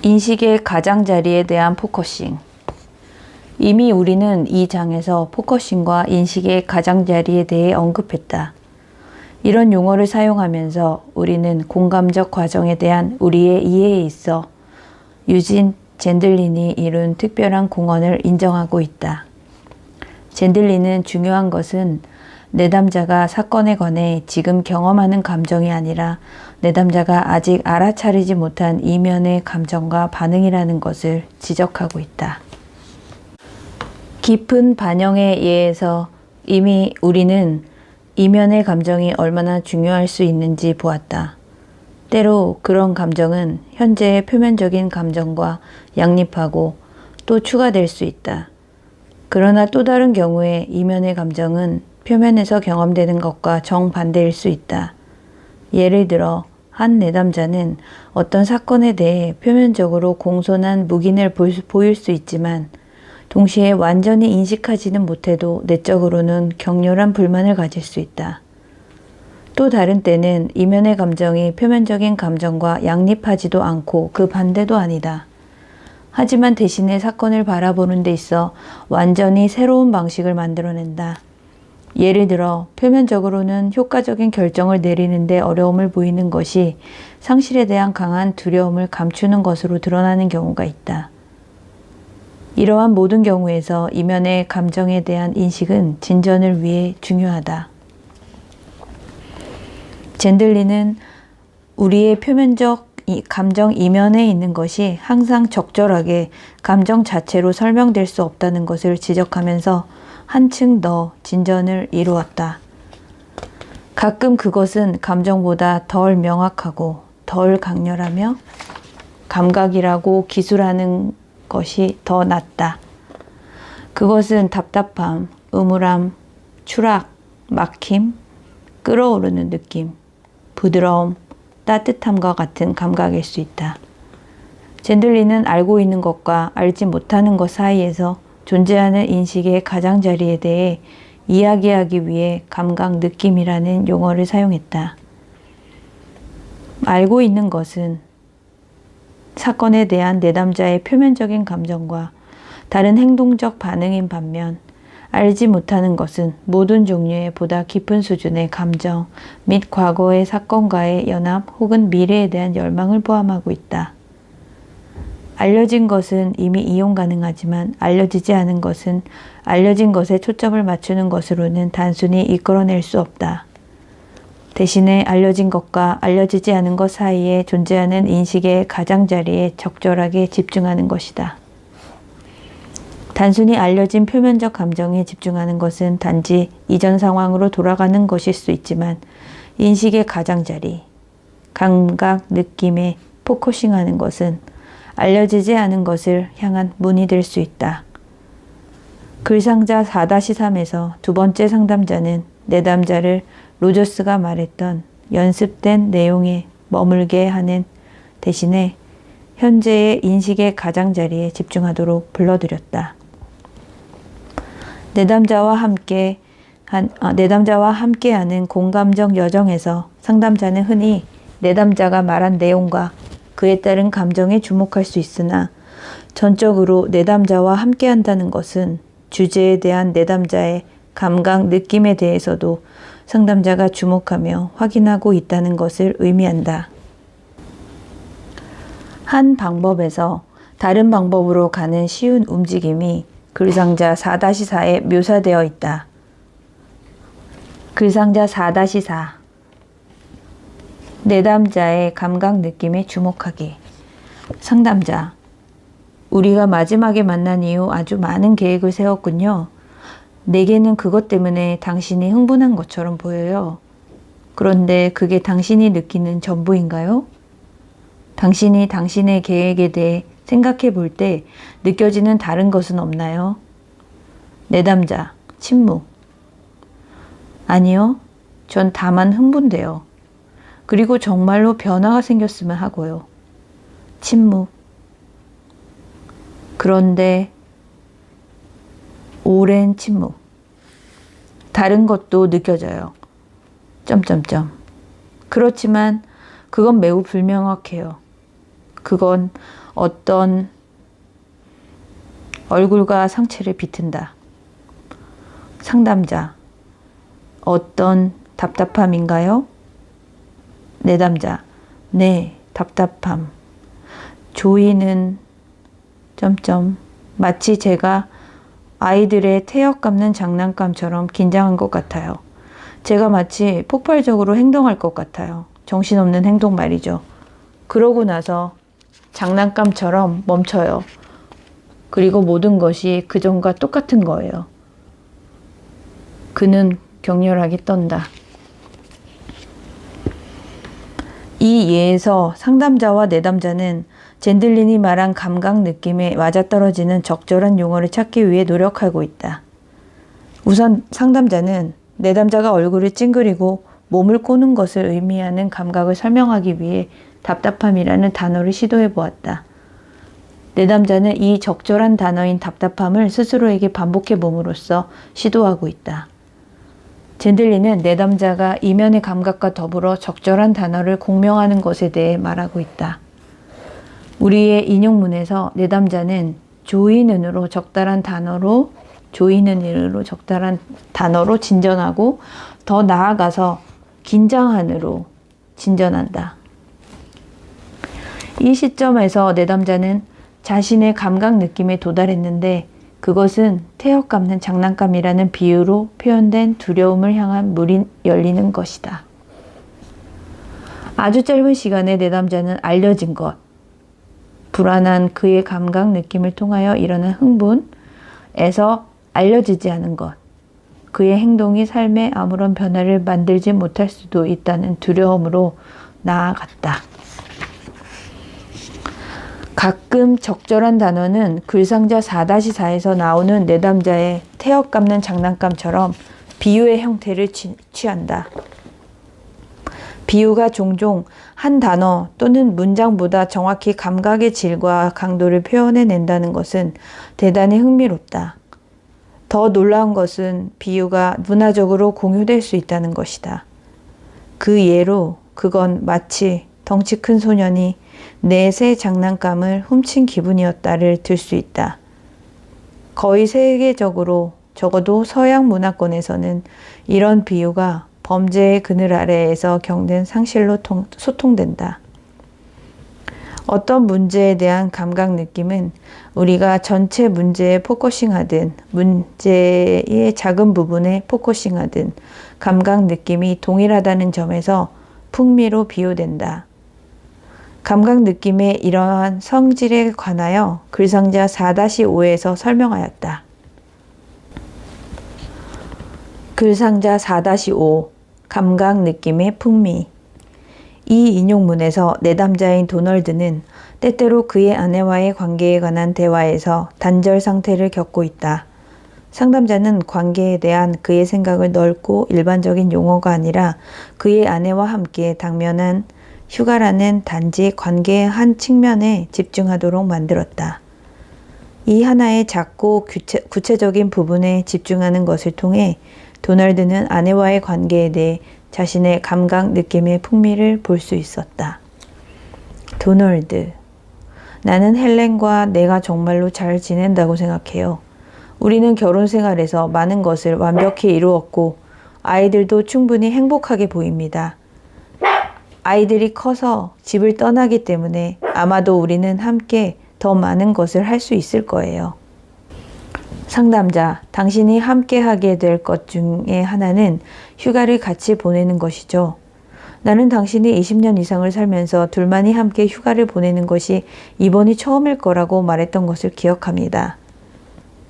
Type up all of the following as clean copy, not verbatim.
인식의 가장자리에 대한 포커싱. 이미 우리는 이 장에서 포커싱과 인식의 가장자리에 대해 언급했다. 이런 용어를 사용하면서 우리는 공감적 과정에 대한 우리의 이해에 있어 유진 젠들린이 이룬 특별한 공헌을 인정하고 있다. 젠들린은 중요한 것은 내담자가 사건에 관해 지금 경험하는 감정이 아니라 내담자가 아직 알아차리지 못한 이면의 감정과 반응이라는 것을 지적하고 있다. 깊은 반영에 의해서 이미 우리는 이면의 감정이 얼마나 중요할 수 있는지 보았다. 때로 그런 감정은 현재의 표면적인 감정과 양립하고 또 추가될 수 있다. 그러나 또 다른 경우에 이면의 감정은 표면에서 경험되는 것과 정반대일 수 있다. 예를 들어 한 내담자는 어떤 사건에 대해 표면적으로 공손한 묵인을 보일 수 있지만 동시에 완전히 인식하지는 못해도 내적으로는 격렬한 불만을 가질 수 있다. 또 다른 때는 이면의 감정이 표면적인 감정과 양립하지도 않고 그 반대도 아니다. 하지만 대신에 사건을 바라보는 데 있어 완전히 새로운 방식을 만들어낸다. 예를 들어 표면적으로는 효과적인 결정을 내리는데 어려움을 보이는 것이 상실에 대한 강한 두려움을 감추는 것으로 드러나는 경우가 있다. 이러한 모든 경우에서 이면의 감정에 대한 인식은 진전을 위해 중요하다. 젠들린은 우리의 표면적 감정 이면에 있는 것이 항상 적절하게 감정 자체로 설명될 수 없다는 것을 지적하면서 한층 더 진전을 이루었다. 가끔 그것은 감정보다 덜 명확하고 덜 강렬하며 감각이라고 기술하는 것이 더 낫다. 그것은 답답함, 음울함, 추락, 막힘, 끓어오르는 느낌, 부드러움, 따뜻함과 같은 감각일 수 있다. 젠들린은 알고 있는 것과 알지 못하는 것 사이에서 존재하는 인식의 가장자리에 대해 이야기하기 위해 감각 느낌이라는 용어를 사용했다. 알고 있는 것은 사건에 대한 내담자의 표면적인 감정과 다른 행동적 반응인 반면 알지 못하는 것은 모든 종류의 보다 깊은 수준의 감정 및 과거의 사건과의 연합 혹은 미래에 대한 열망을 포함하고 있다. 알려진 것은 이미 이용 가능하지만 알려지지 않은 것은 알려진 것에 초점을 맞추는 것으로는 단순히 이끌어낼 수 없다. 대신에 알려진 것과 알려지지 않은 것 사이에 존재하는 인식의 가장자리에 적절하게 집중하는 것이다. 단순히 알려진 표면적 감정에 집중하는 것은 단지 이전 상황으로 돌아가는 것일 수 있지만 인식의 가장자리, 감각, 느낌에 포커싱하는 것은 알려지지 않은 것을 향한 문이 될 수 있다. 글상자 4-3에서 두 번째 상담자는 내담자를 로저스가 말했던 연습된 내용에 머물게 하는 대신에 현재의 인식의 가장자리에 집중하도록 불러들였다. 내담자와 함께하는 공감적 여정에서 상담자는 흔히 내담자가 말한 내용과 그에 따른 감정에 주목할 수 있으나 전적으로 내담자와 함께한다는 것은 주제에 대한 내담자의 감각, 느낌에 대해서도 상담자가 주목하며 확인하고 있다는 것을 의미한다. 한 방법에서 다른 방법으로 가는 쉬운 움직임이 글상자 4-4에 묘사되어 있다. 글상자 4-4 내담자의 감각 느낌에 주목하기. 상담자: 우리가 마지막에 만난 이후 아주 많은 계획을 세웠군요. 내게는 그것 때문에 당신이 흥분한 것처럼 보여요. 그런데 그게 당신이 느끼는 전부인가요? 당신이 당신의 계획에 대해 생각해 볼 때 느껴지는 다른 것은 없나요? 내담자: 침묵. 아니요. 전 다만 흥분돼요. 그리고 정말로 변화가 생겼으면 하고요. 침묵. 그런데 오랜 침묵. 다른 것도 느껴져요. 점점점. 그렇지만 그건 매우 불명확해요. 그건 어떤 얼굴과 상체를 비튼다. 상담자. 어떤 답답함인가요? 내담자. 네, 답답함. 조이는 마치 제가 아이들의 태엽 감는 장난감처럼 긴장한 것 같아요. 제가 마치 폭발적으로 행동할 것 같아요. 정신없는 행동 말이죠. 그러고 나서 장난감처럼 멈춰요. 그리고 모든 것이 그전과 똑같은 거예요. 그는 격렬하게 떤다. 이 예에서 상담자와 내담자는 젠들린이 말한 감각 느낌에 맞아떨어지는 적절한 용어를 찾기 위해 노력하고 있다. 우선 상담자는 내담자가 얼굴을 찡그리고 몸을 꼬는 것을 의미하는 감각을 설명하기 위해 답답함이라는 단어를 시도해 보았다. 내담자는 이 적절한 단어인 답답함을 스스로에게 반복해 봄으로써 시도하고 있다. 젠들린은 내담자가 이면의 감각과 더불어 적절한 단어를 공명하는 것에 대해 말하고 있다. 우리의 인용문에서 내담자는 조이는으로 적절한 단어로 진전하고 더 나아가서 긴장한으로 진전한다. 이 시점에서 내담자는 자신의 감각 느낌에 도달했는데 그것은 태엽 감는 장난감이라는 비유로 표현된 두려움을 향한 문이 열리는 것이다. 아주 짧은 시간에 내담자는 알려진 것, 불안한 그의 감각 느낌을 통하여 일어난 흥분에서 알려지지 않은 것, 그의 행동이 삶에 아무런 변화를 만들지 못할 수도 있다는 두려움으로 나아갔다. 가끔 적절한 단어는 글상자 4-4에서 나오는 내담자의 태엽 감는 장난감처럼 비유의 형태를 취한다. 비유가 종종 한 단어 또는 문장보다 정확히 감각의 질과 강도를 표현해낸다는 것은 대단히 흥미롭다. 더 놀라운 것은 비유가 문화적으로 공유될 수 있다는 것이다. 그 예로 그건 마치 덩치 큰 소년이 내 새 장난감을 훔친 기분이었다를 들 수 있다. 거의 세계적으로 적어도 서양 문화권에서는 이런 비유가 범죄의 그늘 아래에서 겪는 상실로 소통된다. 어떤 문제에 대한 감각 느낌은 우리가 전체 문제에 포커싱하든 문제의 작은 부분에 포커싱하든 감각 느낌이 동일하다는 점에서 풍미로 비유된다. 감각 느낌의 이러한 성질에 관하여 글상자 4-5에서 설명하였다. 글상자 4-5 감각 느낌의 풍미. 이 인용문에서 내담자인 도널드는 때때로 그의 아내와의 관계에 관한 대화에서 단절 상태를 겪고 있다. 상담자는 관계에 대한 그의 생각을 넓고 일반적인 용어가 아니라 그의 아내와 함께 당면한 휴가라는 단지 관계의 한 측면에 집중하도록 만들었다. 이 하나의 작고 구체적인 부분에 집중하는 것을 통해 도널드는 아내와의 관계에 대해 자신의 감각 느낌의 풍미를 볼 수 있었다. 도널드. 나는 헬렌과 내가 정말로 잘 지낸다고 생각해요. 우리는 결혼 생활에서 많은 것을 완벽히 이루었고 아이들도 충분히 행복하게 보입니다. 아이들이 커서 집을 떠나기 때문에 아마도 우리는 함께 더 많은 것을 할 수 있을 거예요. 상담자, 당신이 함께 하게 될 것 중에 하나는 휴가를 같이 보내는 것이죠. 나는 당신이 20년 이상을 살면서 둘만이 함께 휴가를 보내는 것이 이번이 처음일 거라고 말했던 것을 기억합니다.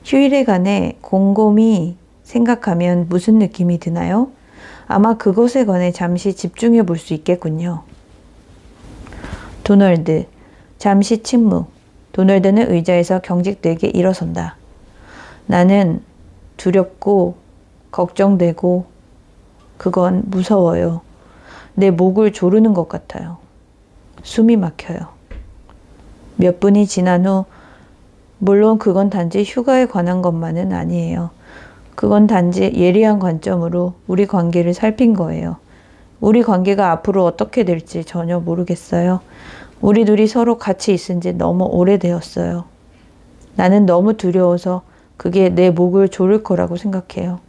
휴일에 관해 곰곰이 생각하면 무슨 느낌이 드나요? 아마 그것에 관해 잠시 집중해 볼 수 있겠군요. 도널드, 잠시 침묵. 도널드는 의자에서 경직되게 일어선다. 나는 두렵고 걱정되고 그건 무서워요. 내 목을 조르는 것 같아요. 숨이 막혀요. 몇 분이 지난 후 물론 그건 단지 휴가에 관한 것만은 아니에요. 그건 단지 예리한 관점으로 우리 관계를 살핀 거예요. 우리 관계가 앞으로 어떻게 될지 전혀 모르겠어요. 우리 둘이 서로 같이 있은 지 너무 오래되었어요. 나는 너무 두려워서 그게 내 목을 조를 거라고 생각해요.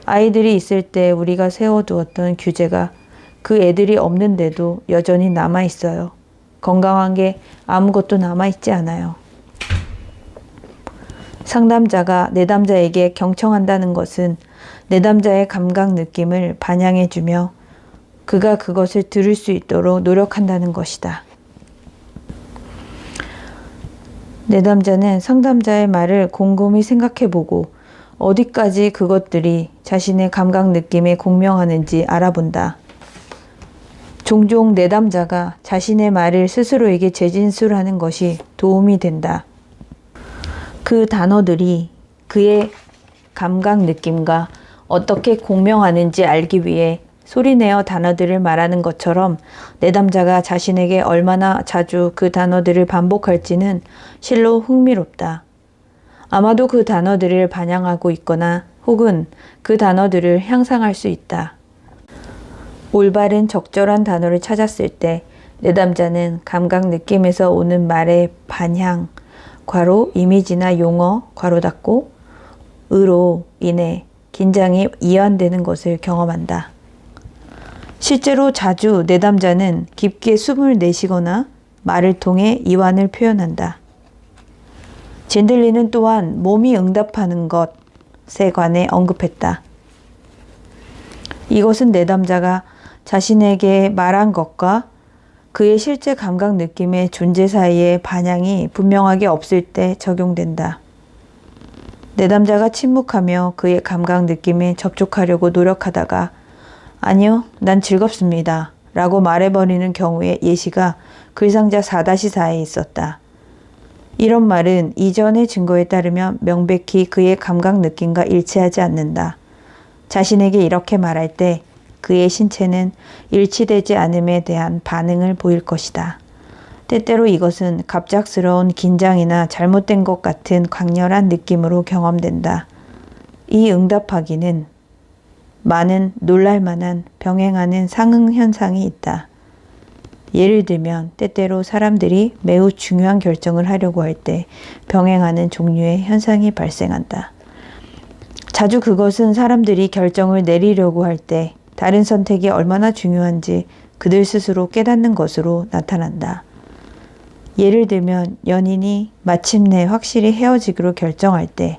아이들이 있을 때 우리가 세워두었던 규제가 그 애들이 없는데도 여전히 남아있어요. 건강한 게 아무것도 남아있지 않아요. 상담자가 내담자에게 경청한다는 것은 내담자의 감각 느낌을 반영해주며 그가 그것을 들을 수 있도록 노력한다는 것이다. 내담자는 상담자의 말을 곰곰이 생각해보고 어디까지 그것들이 자신의 감각 느낌에 공명하는지 알아본다. 종종 내담자가 자신의 말을 스스로에게 재진술하는 것이 도움이 된다. 그 단어들이 그의 감각 느낌과 어떻게 공명하는지 알기 위해 소리내어 단어들을 말하는 것처럼 내담자가 자신에게 얼마나 자주 그 단어들을 반복할지는 실로 흥미롭다. 아마도 그 단어들을 반영하고 있거나 혹은 그 단어들을 향상할 수 있다. 올바른 적절한 단어를 찾았을 때 내담자는 감각 느낌에서 오는 말의 반향, 괄호 이미지나 용어, 괄호 닫고 으로 인해 긴장이 이완되는 것을 경험한다. 실제로 자주 내담자는 깊게 숨을 내쉬거나 말을 통해 이완을 표현한다. 젠들리는 또한 몸이 응답하는 것에 관해 언급했다. 이것은 내담자가 자신에게 말한 것과 그의 실제 감각 느낌의 존재 사이의 반향이 분명하게 없을 때 적용된다. 내담자가 침묵하며 그의 감각 느낌에 접촉하려고 노력하다가 아니요, 난 즐겁습니다. 라고 말해버리는 경우의 예시가 글상자 4-4에 있었다. 이런 말은 이전의 증거에 따르면 명백히 그의 감각 느낌과 일치하지 않는다. 자신에게 이렇게 말할 때 그의 신체는 일치되지 않음에 대한 반응을 보일 것이다. 때때로 이것은 갑작스러운 긴장이나 잘못된 것 같은 강렬한 느낌으로 경험된다. 이 응답하기는 많은 놀랄만한 병행하는 상응 현상이 있다. 예를 들면 때때로 사람들이 매우 중요한 결정을 하려고 할 때 병행하는 종류의 현상이 발생한다. 자주 그것은 사람들이 결정을 내리려고 할 때 다른 선택이 얼마나 중요한지 그들 스스로 깨닫는 것으로 나타난다. 예를 들면 연인이 마침내 확실히 헤어지기로 결정할 때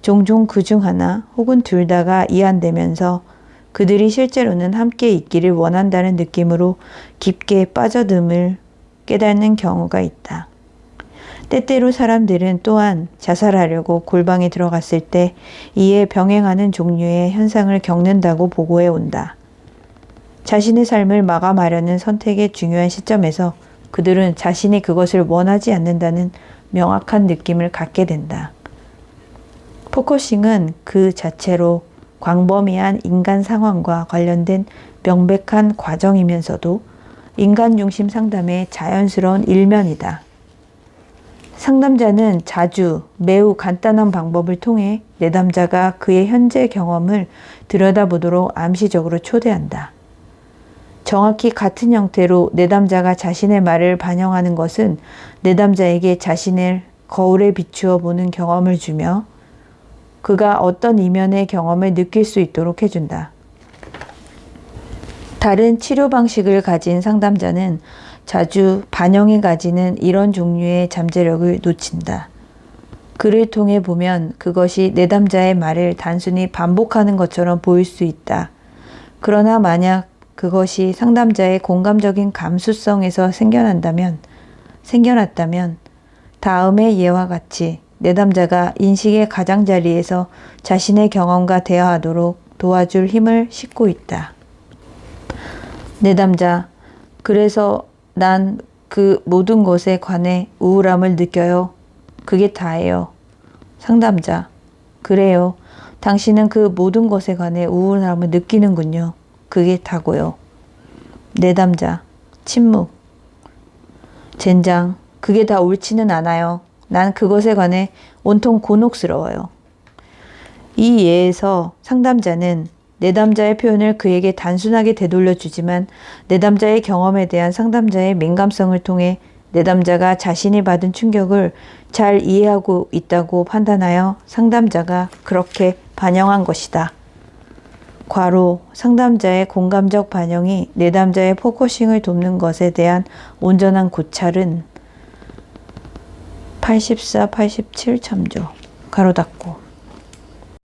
종종 그중 하나 혹은 둘 다가 이완되면서 그들이 실제로는 함께 있기를 원한다는 느낌으로 깊게 빠져듦을 깨닫는 경우가 있다. 때때로 사람들은 또한 자살하려고 골방에 들어갔을 때 이에 병행하는 종류의 현상을 겪는다고 보고해 온다. 자신의 삶을 마감하려는 선택의 중요한 시점에서 그들은 자신이 그것을 원하지 않는다는 명확한 느낌을 갖게 된다. 포커싱은 그 자체로 광범위한 인간 상황과 관련된 명백한 과정이면서도 인간 중심 상담의 자연스러운 일면이다. 상담자는 자주 매우 간단한 방법을 통해 내담자가 그의 현재 경험을 들여다보도록 암시적으로 초대한다. 정확히 같은 형태로 내담자가 자신의 말을 반영하는 것은 내담자에게 자신을 거울에 비추어 보는 경험을 주며 그가 어떤 이면의 경험을 느낄 수 있도록 해준다. 다른 치료 방식을 가진 상담자는 자주 반영이 가지는 이런 종류의 잠재력을 놓친다. 그를 통해 보면 그것이 내담자의 말을 단순히 반복하는 것처럼 보일 수 있다. 그러나 만약 그것이 상담자의 공감적인 감수성에서 생겨났다면 다음의 예와 같이 내담자가 인식의 가장자리에서 자신의 경험과 대화하도록 도와줄 힘을 싣고 있다. 내담자, 그래서 난 그 모든 것에 관해 우울함을 느껴요. 그게 다예요. 상담자, 그래요. 당신은 그 모든 것에 관해 우울함을 느끼는군요. 그게 다고요. 내담자, 침묵. 젠장, 그게 다 옳지는 않아요. 난 그것에 관해 온통 곤혹스러워요. 이 예에서 상담자는 내담자의 표현을 그에게 단순하게 되돌려 주지만 내담자의 경험에 대한 상담자의 민감성을 통해 내담자가 자신이 받은 충격을 잘 이해하고 있다고 판단하여 상담자가 그렇게 반영한 것이다. 괄호 상담자의 공감적 반영이 내담자의 포커싱을 돕는 것에 대한 온전한 고찰은 84, 87 참조 가로 닫고